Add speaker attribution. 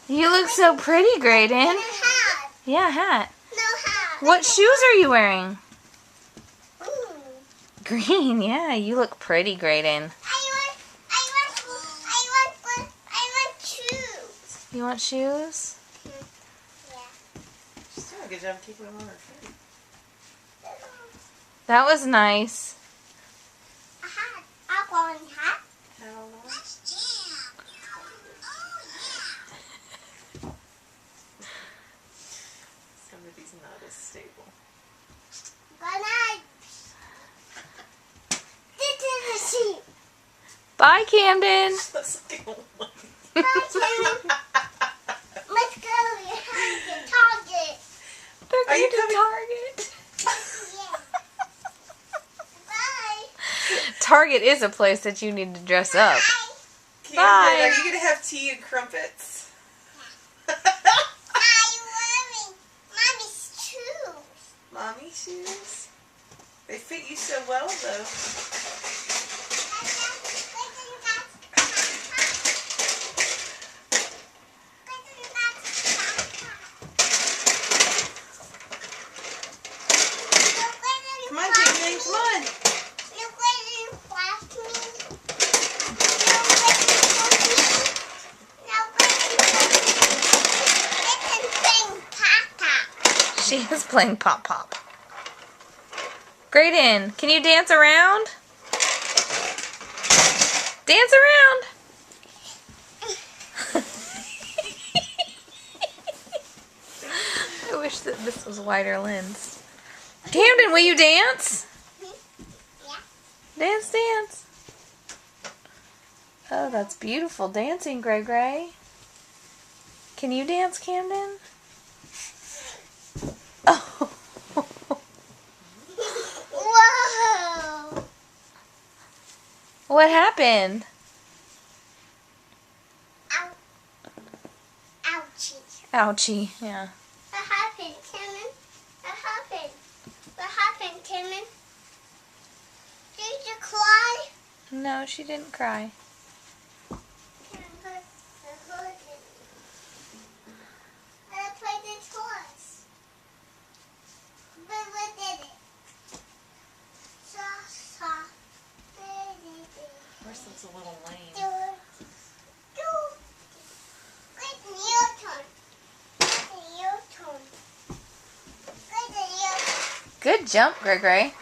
Speaker 1: You look so pretty, Graydon.
Speaker 2: And a hat.
Speaker 1: Yeah, hat.
Speaker 2: No hat.
Speaker 1: What shoes are you wearing?
Speaker 2: Ooh.
Speaker 1: Green, yeah. You look pretty, Graydon.
Speaker 2: I want shoes.
Speaker 1: You want shoes?
Speaker 2: Yeah.
Speaker 3: She's doing a good job keeping them on her feet.
Speaker 1: That was nice.
Speaker 2: A hat. I want a hat.
Speaker 3: I don't know. Somebody's not as stable.
Speaker 2: Good night. This is a sheep.
Speaker 1: Bye, Camden.
Speaker 3: That's like a one.
Speaker 2: Bye, Karen. Let's go. We're heading to Target.
Speaker 1: They're
Speaker 3: Are you
Speaker 1: going to
Speaker 3: coming?
Speaker 1: Target.
Speaker 2: Yeah. Bye.
Speaker 1: Target is a place that you need to dress up.
Speaker 3: Camden,
Speaker 1: Bye.
Speaker 3: are you going to have tea and crumpets?
Speaker 2: I'm wearing Mommy's shoes.
Speaker 3: Mommy shoes? They fit you so well, though. Come on, Camden, come on.
Speaker 1: She is playing Pop Pop. Graydon, can you dance around? Dance around. I wish that this was wider lens. Camden, will you dance? Dance, dance. Oh, that's beautiful dancing, Gray Gray. Can you dance, Camden? Oh.
Speaker 2: Whoa!
Speaker 1: What happened?
Speaker 2: Ow. Ouchie.
Speaker 1: Ouchie, yeah.
Speaker 2: What happened, Timon? What happened? What happened, Timon? Did you cry?
Speaker 1: No, she didn't cry.
Speaker 2: Timon, put the hood in. I played the toys. But what did it? Soft.
Speaker 3: Of course, that's a little lame.
Speaker 2: It's your turn. It's your turn. It's your turn.
Speaker 1: Good jump, Gray Gray.